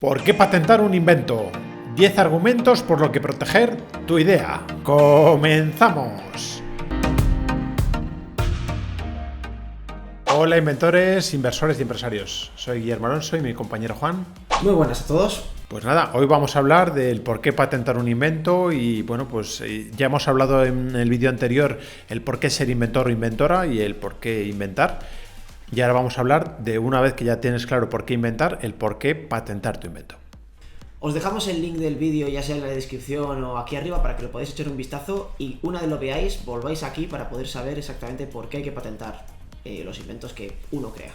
¿Por qué patentar un invento? 10 argumentos por lo que proteger tu idea. ¡Comenzamos! Hola inventores, inversores y empresarios. Soy Guillermo Alonso y mi compañero Juan. Muy buenas a todos. Pues nada, hoy vamos a hablar del por qué patentar un invento y bueno, pues ya hemos hablado en el vídeo anterior el por qué ser inventor o inventora y el por qué inventar. Y ahora vamos a hablar de, una vez que ya tienes claro por qué inventar, el por qué patentar tu invento. Os dejamos el link del vídeo ya sea en la descripción o aquí arriba para que lo podáis echar un vistazo y una vez lo veáis, volváis aquí para poder saber exactamente por qué hay que patentar los inventos que uno crea.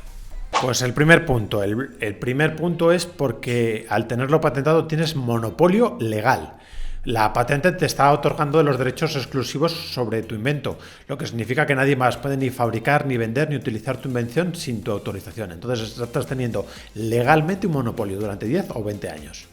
Pues el primer punto. El primer punto es porque al tenerlo patentado tienes monopolio legal. La patente te está otorgando los derechos exclusivos sobre tu invento, lo que significa que nadie más puede ni fabricar, ni vender, ni utilizar tu invención sin tu autorización. Entonces estás teniendo legalmente un monopolio durante 10 o 20 años.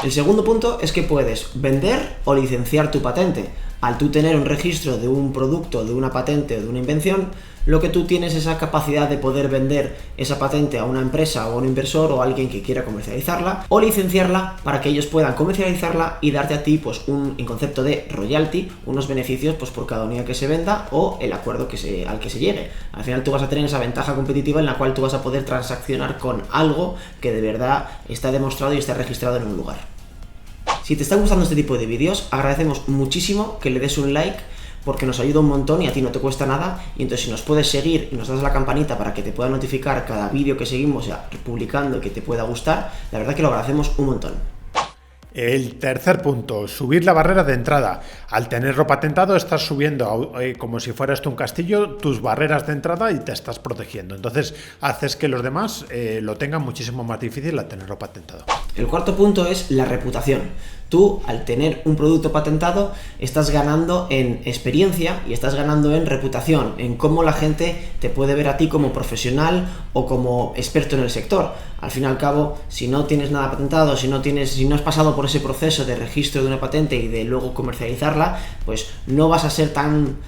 El segundo punto es que puedes vender o licenciar tu patente. Al tú tener un registro de un producto, de una patente o de una invención, lo que tú tienes es esa capacidad de poder vender esa patente a una empresa o a un inversor o a alguien que quiera comercializarla o licenciarla para que ellos puedan comercializarla y darte a ti pues en concepto de royalty, unos beneficios pues por cada unidad que se venda o el acuerdo al que se llegue. Al final tú vas a tener esa ventaja competitiva en la cual tú vas a poder transaccionar con algo que de verdad está demostrado y está registrado en un lugar. Si te está gustando este tipo de vídeos, agradecemos muchísimo que le des un like porque nos ayuda un montón y a ti no te cuesta nada, y entonces si nos puedes seguir y nos das la campanita para que te pueda notificar cada vídeo que seguimos publicando y que te pueda gustar, la verdad que lo agradecemos un montón. El tercer punto, subir la barrera de entrada. Al tenerlo patentado estás subiendo, como si fueras tú un castillo, tus barreras de entrada y te estás protegiendo. Entonces haces que los demás lo tengan muchísimo más difícil al tenerlo patentado. El cuarto punto es la reputación. Tú, al tener un producto patentado, estás ganando en experiencia y estás ganando en reputación, en cómo la gente te puede ver a ti como profesional o como experto en el sector. Al fin y al cabo, si no tienes nada patentado, si no has pasado por ese proceso de registro de una patente y de luego comercializarla, pues no vas a ser tan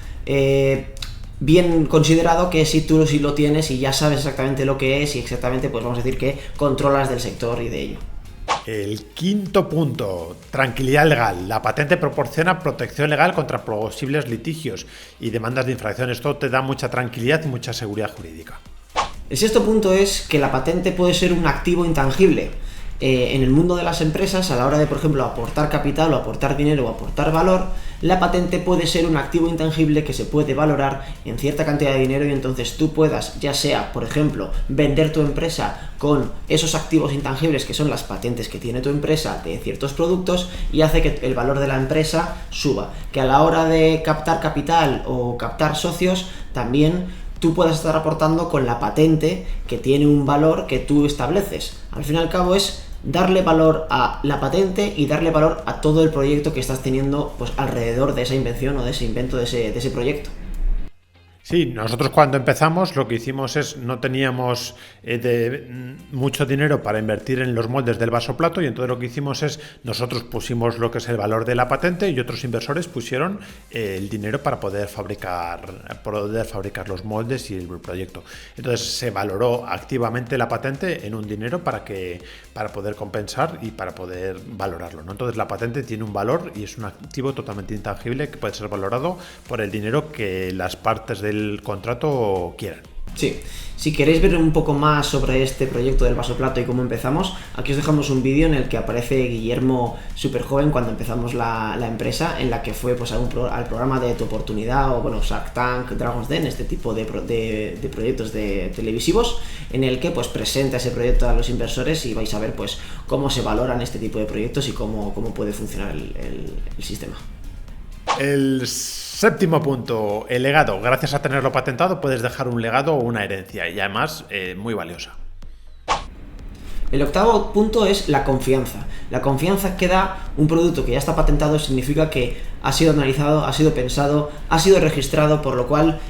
bien considerado que si tú sí lo tienes y ya sabes exactamente lo que es y exactamente, pues vamos a decir que controlas del sector y de ello. El quinto punto, tranquilidad legal. La patente proporciona protección legal contra posibles litigios y demandas de infracción. Esto te da mucha tranquilidad y mucha seguridad jurídica. El sexto punto es que la patente puede ser un activo intangible. En el mundo de las empresas, a la hora de, por ejemplo, aportar capital o aportar dinero o aportar valor, la patente puede ser un activo intangible que se puede valorar en cierta cantidad de dinero y entonces tú puedas, ya sea, por ejemplo, vender tu empresa con esos activos intangibles que son las patentes que tiene tu empresa de ciertos productos y hace que el valor de la empresa suba. Que a la hora de captar capital o captar socios, también tú puedas estar aportando con la patente que tiene un valor que tú estableces. Al fin y al cabo es darle valor a la patente y darle valor a todo el proyecto que estás teniendo pues alrededor de esa invención o de ese invento, de ese proyecto. Sí, nosotros cuando empezamos lo que hicimos es no teníamos mucho dinero para invertir en los moldes del vasoplato y entonces lo que hicimos es nosotros pusimos lo que es el valor de la patente y otros inversores pusieron el dinero para poder fabricar los moldes y el proyecto. Entonces se valoró activamente la patente en un dinero para poder compensar y para poder valorarlo, ¿no? Entonces la patente tiene un valor y es un activo totalmente intangible que puede ser valorado por el dinero que las partes del contrato quieran. Sí, si queréis ver un poco más sobre este proyecto del vasoplato y cómo empezamos, aquí os dejamos un vídeo en el que aparece Guillermo súper joven cuando empezamos la empresa, en la que fue pues al programa de Tu Oportunidad o bueno, Shark Tank, Dragon's Den, este tipo de proyectos televisivos, en el que pues presenta ese proyecto a los inversores y vais a ver pues cómo se valoran este tipo de proyectos y cómo puede funcionar el sistema. El séptimo punto, el legado. Gracias a tenerlo patentado puedes dejar un legado o una herencia y además muy valiosa. El octavo punto es la confianza. La confianza que da un producto que ya está patentado significa que ha sido analizado, ha sido pensado, ha sido registrado, por lo cual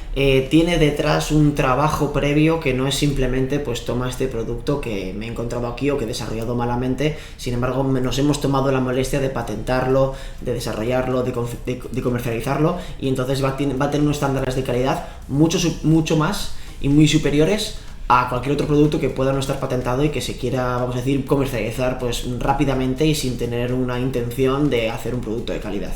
tiene detrás un trabajo previo que no es simplemente pues toma este producto que me he encontrado aquí o que he desarrollado malamente, sin embargo nos hemos tomado la molestia de patentarlo, de desarrollarlo, de comercializarlo y entonces va a tener unos estándares de calidad mucho más y muy superiores a cualquier otro producto que pueda no estar patentado y que se quiera, vamos a decir, comercializar pues rápidamente y sin tener una intención de hacer un producto de calidad.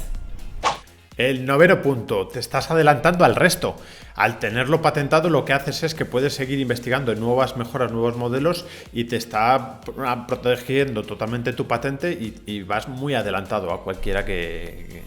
El 9º punto, te estás adelantando al resto. Al tenerlo patentado, lo que haces es que puedes seguir investigando en nuevas mejoras, nuevos modelos, y te está protegiendo totalmente tu patente y vas muy adelantado a cualquiera que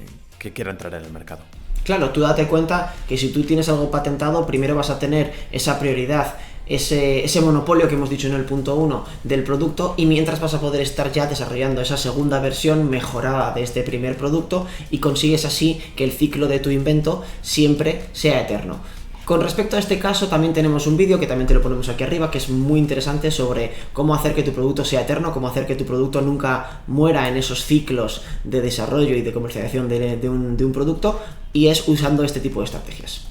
quiera entrar en el mercado. Claro, tú date cuenta que si tú tienes algo patentado, primero vas a tener esa prioridad, ese monopolio que hemos dicho en el punto 1 del producto, y mientras vas a poder estar ya desarrollando esa segunda versión mejorada de este primer producto, y consigues así que el ciclo de tu invento siempre sea eterno. Con respecto a este caso, también tenemos un vídeo que también te lo ponemos aquí arriba, que es muy interesante sobre cómo hacer que tu producto sea eterno, cómo hacer que tu producto nunca muera en esos ciclos de desarrollo y de comercialización de un producto, y es usando este tipo de estrategias.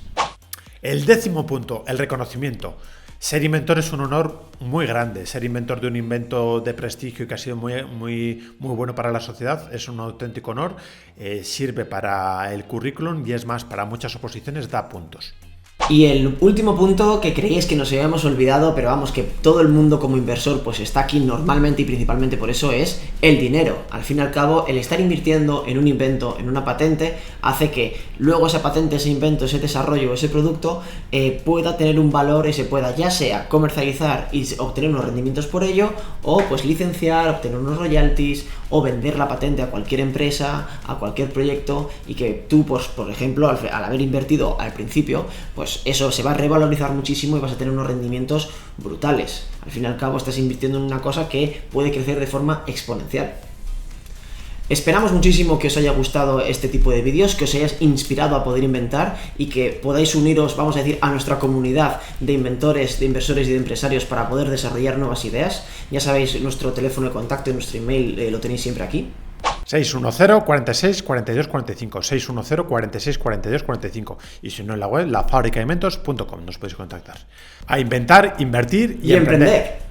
El 10º punto, el reconocimiento. Ser inventor es un honor muy grande. Ser inventor de un invento de prestigio y que ha sido muy bueno para la sociedad es un auténtico honor. Sirve para el currículum y es más, para muchas oposiciones da puntos. Y el último punto que creéis que nos habíamos olvidado, pero vamos, que todo el mundo como inversor pues está aquí normalmente y principalmente por eso, es el dinero. Al fin y al cabo, el estar invirtiendo en un invento, en una patente, hace que luego esa patente, ese invento, ese desarrollo, ese producto pueda tener un valor y se pueda ya sea comercializar y obtener unos rendimientos por ello, o pues licenciar, obtener unos royalties, o vender la patente a cualquier empresa, a cualquier proyecto, y que tú, pues, por ejemplo, al haber invertido al principio, pues eso se va a revalorizar muchísimo y vas a tener unos rendimientos brutales. Al fin y al cabo estás invirtiendo en una cosa que puede crecer de forma exponencial. Esperamos muchísimo que os haya gustado este tipo de vídeos, que os hayáis inspirado a poder inventar y que podáis uniros, vamos a decir, a nuestra comunidad de inventores, de inversores y de empresarios para poder desarrollar nuevas ideas. Ya sabéis, nuestro teléfono de contacto y nuestro email lo tenéis siempre aquí. 610 46 42 45, 610 46 42 45, y si no, en la web lafabricainventos.com nos podéis contactar. A inventar, invertir y emprender.